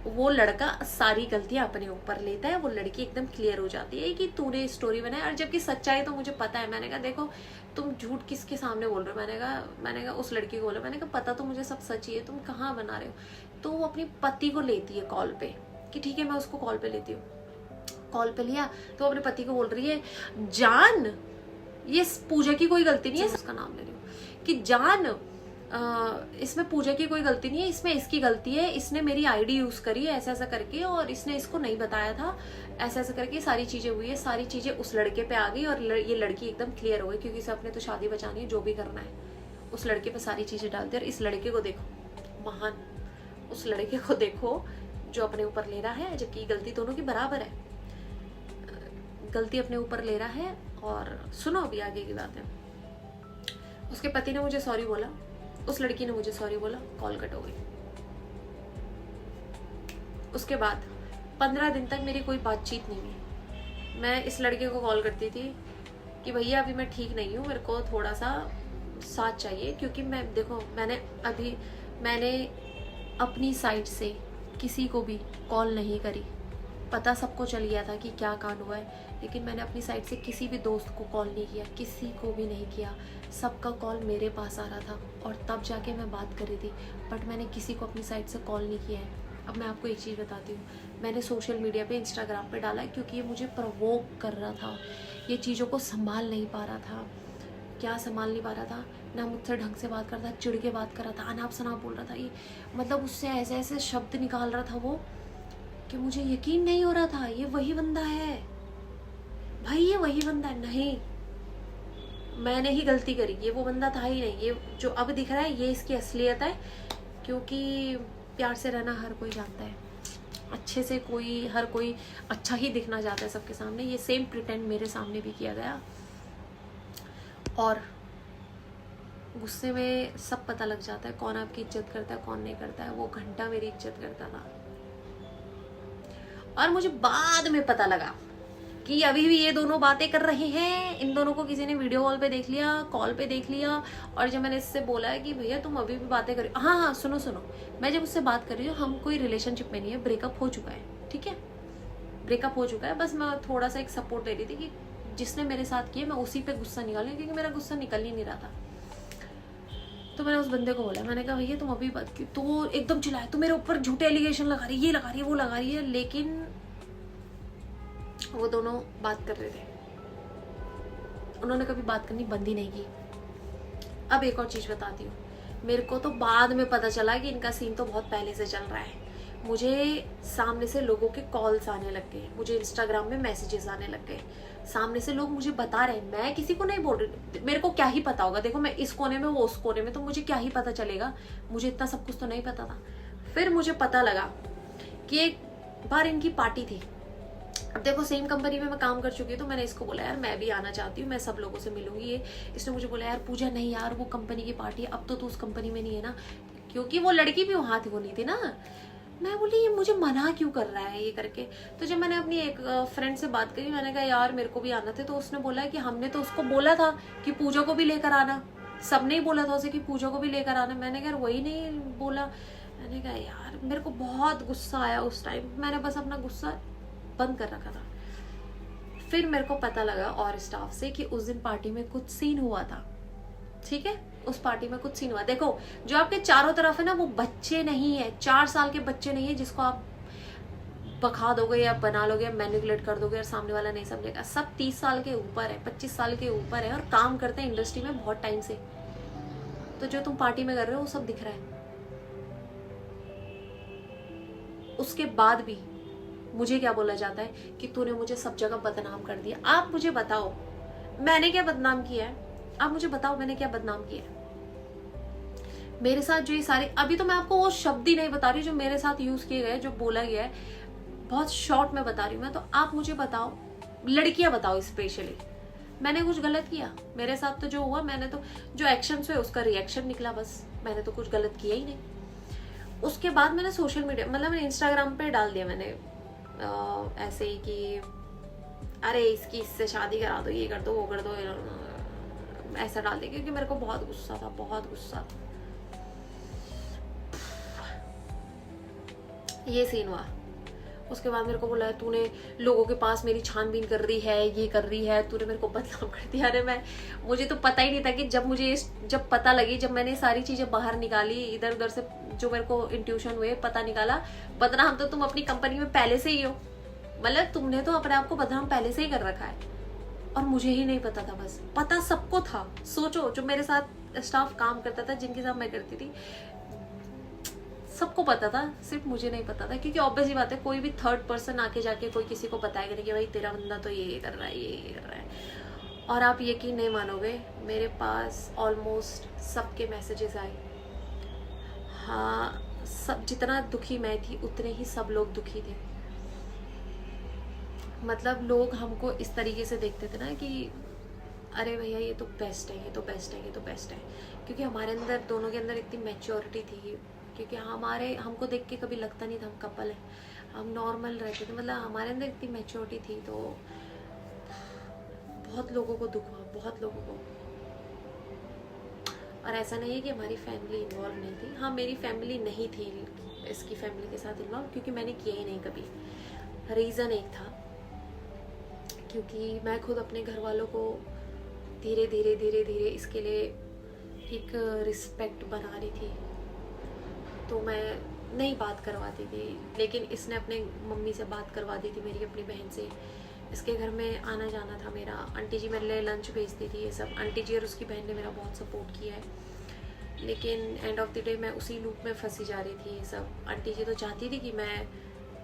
वो लड़का सारी गलतियां अपने ऊपर लेता है, वो लड़की एकदम क्लियर हो जाती है कि तूने स्टोरी बनाई, और जबकि सच्चाई तो मुझे पता है। मैंने कहा देखो तुम झूठ किसके सामने बोल रहे हो? मैंने कहा उस लड़की को बोला, मैंने कहा पता तो मुझे सब सच ही है, तुम कहाँ बना रहे हो? तो वो अपनी पति को लेती है कॉल पे कि ठीक है मैं उसको कॉल पे लेती हूँ। कॉल पे लिया तो अपने पति को बोल रही है, जान ये पूजा की कोई गलती नहीं है, उसका नाम ले रही हूँ कि जान इसमें पूजा की कोई गलती नहीं है, इसमें इसकी गलती है, इसने मेरी आईडी यूज करी है ऐसा ऐसा करके, और इसने इसको नहीं बताया था, ऐसा ऐसा करके सारी चीजें हुई है। सारी चीजें उस लड़के पे आ गई और ये लड़की एकदम क्लियर हो गई, क्योंकि इसे अपने तो शादी बचानी है, जो भी करना है उस लड़के पे सारी चीजें डालती है। और इस लड़के को देखो, महान, उस लड़के को देखो जो अपने ऊपर ले रहा है, जबकि गलती दोनों की बराबर है, गलती अपने ऊपर ले रहा है। और सुनो अभी आगे की बात है। उसके पति ने मुझे सॉरी बोला, उस लड़की ने मुझे सॉरी बोला, कॉल कट हो गई। उसके बाद 15 दिन तक मेरी कोई बातचीत नहीं हुई। मैं इस लड़के को कॉल करती थी कि भैया अभी मैं ठीक नहीं हूँ, मेरे को थोड़ा सा साथ चाहिए, क्योंकि मैं देखो मैंने अपनी साइड से किसी को भी कॉल नहीं करी। पता सबको चल गया था कि क्या कांड हुआ है, लेकिन मैंने अपनी साइड से किसी भी दोस्त को कॉल नहीं किया, किसी को भी नहीं किया। सबका कॉल मेरे पास आ रहा था और तब जाके मैं बात कर रही थी, बट मैंने किसी को अपनी साइड से कॉल नहीं किया है। अब मैं आपको एक चीज़ बताती हूँ, मैंने सोशल मीडिया पे इंस्टाग्राम पे डाला क्योंकि ये मुझे प्रवोक कर रहा था, ये चीज़ों को संभाल नहीं पा रहा था। क्या संभाल नहीं पा रहा था? ना मुझसे ढंग से बात कर रहा था, चिढ़ के बात कर रहा था, अनाप शनाप बोल रहा था, ये मतलब उससे ऐसे ऐसे शब्द निकाल रहा था वो कि मुझे यकीन नहीं हो रहा था ये वही बंदा है भाई, ये वही बंदा है। नहीं, मैंने ही गलती करी, ये वो बंदा था ही नहीं। ये जो अब दिख रहा है ये इसकी असलियत है, क्योंकि प्यार से रहना हर कोई जानता है, अच्छे से हर कोई अच्छा ही दिखना चाहता है सबके सामने। ये सेम प्रिटेंड मेरे सामने भी किया गया और गुस्से में सब पता लग जाता है कौन आपकी इज्जत करता है कौन नहीं करता है। वो घंटा मेरी इज्जत करता था और मुझे बाद में पता लगा कि अभी भी ये दोनों बातें कर रहे हैं। इन दोनों को किसी ने वीडियो कॉल पे देख लिया, कॉल पे देख लिया, और जब मैंने इससे बोला है कि भैया तुम अभी भी बातें कर, हाँ सुनो, मैं जब उससे बात कर रही हूँ, हम कोई रिलेशनशिप में नहीं है, ब्रेकअप हो चुका है, ठीक है, ब्रेकअप हो चुका है। बस मैं थोड़ा सा एक सपोर्ट दे रही थी कि जिसने मेरे साथ किया मैं उसी पे गुस्सा निकाल रही, क्योंकि मेरा गुस्सा निकल ही नहीं रहा था। तो मैंने उस बंदे को बोला, मैंने कहा भैया तुम अभी बात की, तो एकदम चिल्लाया, तो मेरे ऊपर झूठे एलिगेशन लगा रही है, ये लगा रही है, वो लगा रही है। लेकिन वो दोनों बात कर रहे थे, उन्होंने कभी बात करनी बंद ही नहीं की। अब एक और चीज बताती हूँ, मेरे को तो बाद में पता चला कि इनका सीन तो बहुत पहले से चल रहा है। मुझे सामने से लोगों के कॉल्स आने लग गए, मुझे इंस्टाग्राम में मैसेजेस आने लग गए, सामने से लोग मुझे बता रहे हैं, मैं किसी को नहीं बोल रही, मेरे को क्या ही पता होगा, देखो मैं इस कोने में वो उस कोने में, तो मुझे क्या ही पता चलेगा, मुझे इतना सब कुछ तो नहीं पता था। फिर मुझे पता लगा कि एक बार इनकी पार्टी थी। अब देखो सेम कंपनी में मैं काम कर चुकी हूँ, तो मैंने इसको बोला यार मैं भी आना चाहती हूँ, मैं सब लोगों से मिलूंगी। ये इसने मुझे बोला यार पूजा नहीं यार, वो कंपनी की पार्टी है, अब तो तू उस कंपनी में नहीं है ना, क्योंकि वो लड़की भी वहां थी, वो नहीं थी ना। मैं बोली ये मुझे मना क्यों कर रहा है ये करके। तो जब मैंने अपनी एक फ्रेंड से बात करी, मैंने कहा यार मेरे को भी आना था, तो उसने बोला कि हमने तो उसको बोला था कि पूजा को भी लेकर आना, सबने ही बोला था उसे कि पूजा को भी लेकर आना। मैंने कहा वही नहीं बोला। मैंने कहा यार मेरे को बहुत गुस्सा आया उस टाइम, मैंने बस अपना गुस्सा बंद कर रखा था। फिर मेरे को पता लगा और स्टाफ से कि उस दिन पार्टी में कुछ सीन हुआ था, ठीक है, उस पार्टी में कुछ सीन हुआ। देखो जो आपके चारों तरफ है ना, वो बच्चे नहीं है, 4 साल के बच्चे नहीं है जिसको आप बखा दोगे या बना लोगे या मैनिपुलेट कर दोगे और सामने वाला नहीं समझेगा। सब 30 साल के ऊपर है, 25 साल के ऊपर है और काम करते हैं इंडस्ट्री में बहुत टाइम से। तो जो तुम पार्टी में कर रहे हो वो सब दिख रहा है। उसके बाद भी मुझे क्या बोला जाता है कि तूने मुझे सब जगह बदनाम कर दिया। आप मुझे बताओ मैंने क्या बदनाम किया है, आप मुझे बताओ मैंने क्या बदनाम किया है। मेरे साथ जो ये सारे, अभी तो मैं आपको वो शब्द ही नहीं बता रही जो मेरे साथ यूज किए गए, जो बोला गया है, बहुत शॉर्ट में बता रही हूँ मैं। तो आप मुझे बताओ, लड़कियां बताओ स्पेशली, मैंने कुछ गलत किया? मेरे साथ तो जो हुआ, मैंने तो जो एक्शन हुए उसका रिएक्शन निकला, बस मैंने तो कुछ गलत किया ही नहीं। उसके बाद मैंने सोशल मीडिया मतलब मैंने इंस्टाग्राम पे डाल दिया, मैंने ऐसे ही कि अरे इसकी इससे शादी करा दो, ये कर दो वो कर दो, ऐसा डाल दिया क्योंकि मेरे को बहुत गुस्सा था, बहुत गुस्सा था। ये सीन हुआ। उसके बाद मेरे को बोला है तूने लोगों के पास मेरी छानबीन कर रही है, ये कर रही है, तूने मेरे को बदनाम कर दिया। अरे मुझे तो पता ही नहीं था कि जब पता लगी, जब मैंने सारी चीजें बाहर निकाली, इधर उधर से जो मेरे को इंट्यूशन हुए, पता निकाला, बदनाम तो तुम अपनी कंपनी में पहले से ही हो, मतलब तुमने तो अपने आप को बदनाम पहले से ही कर रखा है और मुझे ही नहीं पता था। बस पता सबको था। सोचो जो मेरे साथ स्टाफ काम करता था, जिनके साथ मैं करती थी, सबको पता था, सिर्फ मुझे नहीं पता था। क्योंकि ऑब्वियस ही बात है, कोई भी थर्ड पर्सन आके जाके कोई किसी को बताएगा नहीं कि भाई तेरा बंदा तो ये कर रहा है, ये कर रहा है। और आप यकीन नहीं मानोगे, मेरे पास ऑलमोस्ट सबके मैसेजेस आए। हाँ, सब जितना दुखी मैं थी उतने ही सब लोग दुखी थे। मतलब लोग हमको इस तरीके से देखते थे ना कि अरे भैया ये तो बेस्ट है, ये तो बेस्ट है, ये तो बेस्ट है। क्योंकि हमारे अंदर दोनों के अंदर इतनी मैच्योरिटी थी, क्योंकि हमको देख के कभी लगता नहीं था हम कपल है, हम नॉर्मल रहते थे, मतलब हमारे अंदर इतनी मैच्योरिटी थी। तो बहुत लोगों को दुख हुआ, बहुत लोगों को। और ऐसा नहीं है कि हमारी फैमिली इन्वॉल्व नहीं थी, हाँ मेरी फैमिली नहीं थी इसकी फैमिली के साथ इन्वॉल्व, क्योंकि मैंने किया ही नहीं कभी। रीज़न एक था, क्योंकि मैं खुद अपने घर वालों को धीरे धीरे धीरे धीरे इसके लिए एक रिस्पेक्ट बना रही थी, तो मैं नहीं बात करवाती थी। लेकिन इसने अपने मम्मी से बात करवा दी थी, मेरी अपनी बहन से। इसके घर में आना जाना था मेरा, आंटी जी मेरे लिए लंच भेजती थी, ये सब। आंटी जी और उसकी बहन ने मेरा बहुत सपोर्ट किया है, लेकिन एंड ऑफ द डे मैं उसी लूप में फंसी जा रही थी। ये सब आंटी जी तो चाहती थी कि मैं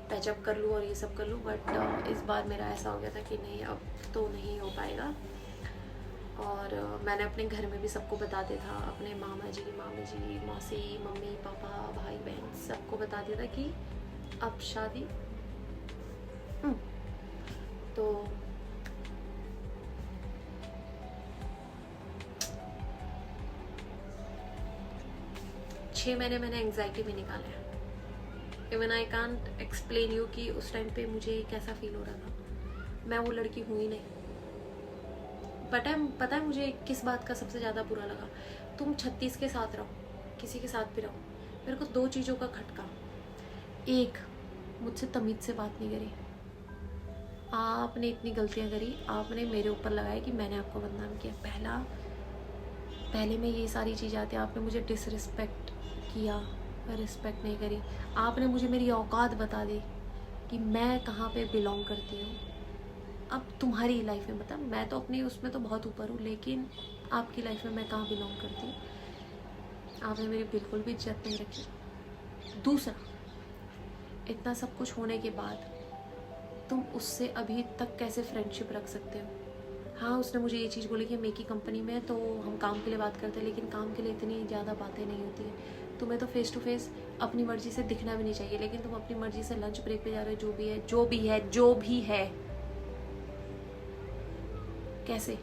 पैचअप कर लूँ और ये सब कर लूँ, बट इस बार मेरा ऐसा हो गया था कि नहीं अब तो नहीं हो पाएगा। और मैंने अपने घर में भी सबको बता दिया था, अपने मामा जी, मामी जी, मौसी, मम्मी पापा, भाई बहन, सबको बता दिया था कि अब शादी। तो 6 महीने मैंने एंग्जाइटी में निकाले। Even I can't explain you कि उस टाइम पे मुझे कैसा फील हो रहा था। मैं वो लड़की हुई नहीं। पता है मुझे किस बात का सबसे ज़्यादा बुरा लगा? तुम 36 के साथ रहो, किसी के साथ भी रहो, मेरे को 2 चीज़ों का खटका। एक, मुझसे तमीज़ से बात नहीं करी। आपने इतनी गलतियां करी, आपने मेरे ऊपर लगाया कि मैंने आपको बदनाम किया। पहले में ये सारी चीज़ आती है, आपने मुझे डिसरिस्पेक्ट किया, रिस्पेक्ट नहीं करी। आपने मुझे मेरी औकात बता दी कि मैं कहाँ पे बिलोंग करती हूँ। अब तुम्हारी लाइफ में बता, मैं तो अपनी उसमें तो बहुत ऊपर हूँ, लेकिन आपकी लाइफ में मैं कहाँ बिलोंग करती हूँ? आपने मेरी बिल्कुल भी इज्जत नहीं रखी। दूसरा, इतना सब कुछ होने के बाद तुम उससे अभी तक कैसे फ्रेंडशिप रख सकते हो? हाँ, उसने मुझे ये चीज़ बोली कि मेरी कंपनी में तो हम काम के लिए बात करते हैं, लेकिन काम के लिए इतनी ज़्यादा बातें नहीं होती है। तुम्हें तो फेस टू फेस अपनी मर्जी से दिखना भी नहीं चाहिए, लेकिन तुम अपनी मर्जी से लंच ब्रेक पे जा रहे हो। जो भी है, जो भी है, जो भी है, कैसे?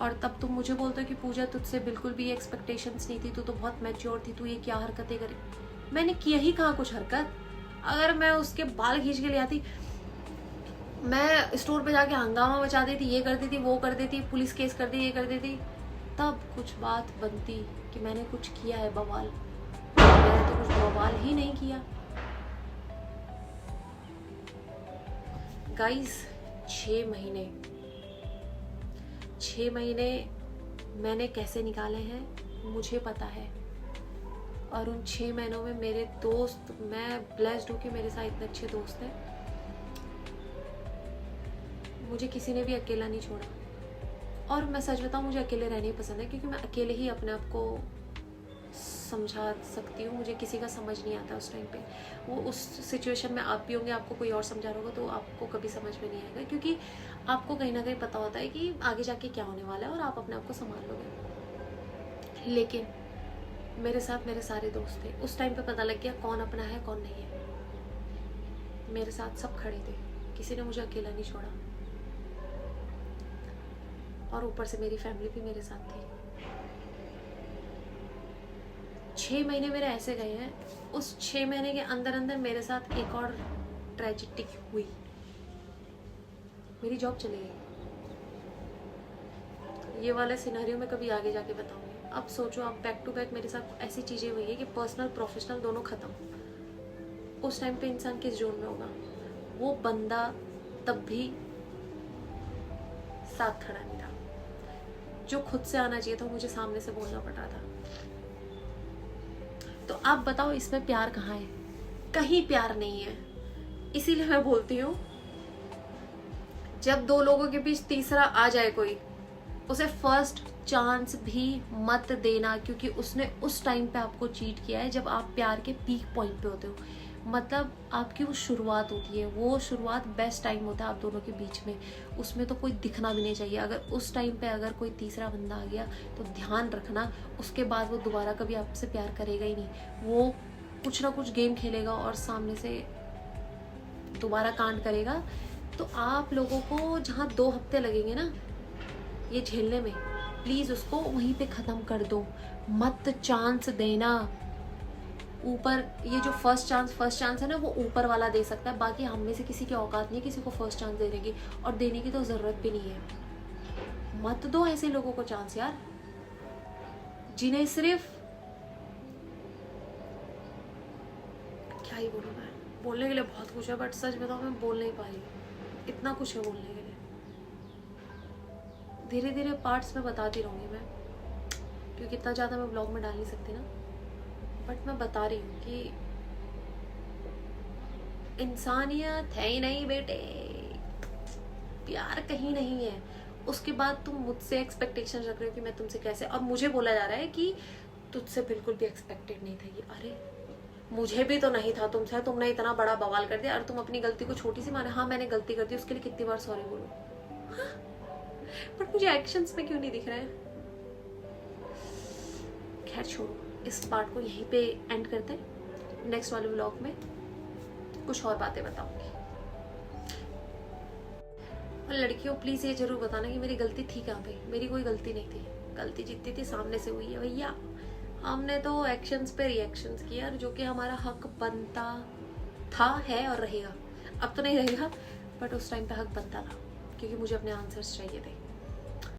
और तब तुम मुझे बोलते हो कि पूजा तुझसे बिल्कुल भी एक्सपेक्टेशंस नहीं थी, तू तो बहुत मैच्योर थी, तू ये क्या हरकतें करी। मैंने किया ही कहाँ कुछ हरकत? अगर मैं उसके बाल खींच के ले आती, मैं स्टोर पे जाके हंगामा मचा देती, ये कर देती, वो कर देती, पुलिस केस कर दी, ये कर देती, तब कुछ बात बनती कि मैंने कुछ किया है बवाल। मैंने तो कुछ बवाल ही नहीं किया। गाइस, 6 महीने मैंने कैसे निकाले हैं मुझे पता है। और उन 6 महीनों में मेरे दोस्त, मैं ब्लेस्ड हूँ कि मेरे साथ इतने अच्छे दोस्त हैं। मुझे किसी ने भी अकेला नहीं छोड़ा। और मैं सच बताऊँ, मुझे अकेले रहना ही पसंद है, क्योंकि मैं अकेले ही अपने आप को समझा सकती हूँ। मुझे किसी का समझ नहीं आता उस टाइम पे। वो उस सिचुएशन में आप भी होंगे, आपको कोई और समझा रहा होगा तो आपको कभी समझ में नहीं आएगा, क्योंकि आपको कहीं ना कहीं पता होता है कि आगे जाके क्या होने वाला है और आप अपने आप को संभाल लोगे। लेकिन मेरे साथ मेरे सारे दोस्त थे। उस टाइम पे पता लग गया कौन अपना है कौन नहीं है। मेरे साथ सब खड़े थे, किसी ने मुझे अकेला नहीं छोड़ा। और ऊपर से मेरी फैमिली भी मेरे साथ थी। 6 महीने मेरे ऐसे गए हैं। उस 6 महीने के अंदर अंदर मेरे साथ एक और ट्रेजिडी हुई। मेरी जॉब चली गई। ये वाला सिनेरियो में कभी आगे जाके बताऊंगी। अब सोचो, आप बैक टू बैक मेरे साथ ऐसी चीजें हुई है कि पर्सनल प्रोफेशनल दोनों खत्म। उस टाइम पे इंसान किस जोन में होगा? वो बंदा तब भी साथ खड़ा नहीं था। जो खुद से आना चाहिए था, मुझे सामने से बोलना पड़ रहा था। तो आप बताओ, इसमें प्यार कहाँ है? कहीं प्यार नहीं है। इसीलिए मैं बोलती हूँ, जब 2 लोगों के बीच तीसरा आ जाए कोई, उसे फर्स्ट चांस भी मत देना, क्योंकि उसने उस टाइम पे आपको चीट किया है जब आप प्यार के पीक पॉइंट पे होते हो। मतलब आपकी वो शुरुआत होती है, वो शुरुआत बेस्ट टाइम होता है आप दोनों के बीच में। उसमें तो कोई दिखना भी नहीं चाहिए। अगर उस टाइम पे अगर कोई तीसरा बंदा आ गया तो ध्यान रखना, उसके बाद वो दोबारा कभी आपसे प्यार करेगा ही नहीं। वो कुछ ना कुछ गेम खेलेगा और सामने से दोबारा कांड करेगा। तो आप लोगों को जहाँ 2 हफ्ते लगेंगे ना ये झेलने में, प्लीज उसको वहीं पे खत्म कर दो। मत चांस देना। ऊपर ये जो फर्स्ट चांस है ना, वो ऊपर वाला दे सकता है। बाकी हम में से किसी की औकात नहीं है किसी को फर्स्ट चांस देने की, और देने की तो जरूरत भी नहीं है। मत दो ऐसे लोगों को चांस यार, जिन्हें सिर्फ, क्या ही बोलूं मैं, बोलने के लिए बहुत कुछ है, बट सच बताओ मैं बोल नहीं पा रही। इतना कुछ है बोलने के लिए। धीरे धीरे पार्ट्स में बताती रहूंगी मैं, क्योंकि इतना ज़्यादा मैं ब्लॉग में डाल नहीं सकती ना। बट मैं बता रही हूँ कि इंसानियत है ही नहीं बेटे, प्यार कहीं नहीं है। उसके बाद तुम मुझसे एक्सपेक्टेशन रख रहे हो कि मैं तुमसे कैसे, और मुझे बोला जा रहा है कि तुझसे बिल्कुल भी एक्सपेक्टेड नहीं था ये। अरे मुझे भी तो नहीं था तुमसे, तुमने इतना बड़ा बवाल कर दिया और तुम अपनी गलती को छोटी सी माने। हाँ मैंने गलती कर दी, उसके लिए कितनी बार सॉरी बोलो। हाँ? बट मुझे एक्शंस में क्यों नहीं दिख रहा है? खैर छोड़ो, इस पार्ट को यहीं पे एंड करते हैं। नेक्स्ट वाले व्लॉग में कुछ और बातें बताऊंगी। और लड़कियों प्लीज ये जरूर बताना कि मेरी गलती थी कहाँ पे। मेरी कोई गलती नहीं थी। गलती जितनी थी सामने से हुई है भैया। हमने तो एक्शंस पे रिएक्शंस किया, जो कि हमारा हक बनता था, है और रहेगा। अब तो नहीं रहेगा, बट उस टाइम पे हक बनता था, क्योंकि मुझे अपने आंसर्स चाहिए थे।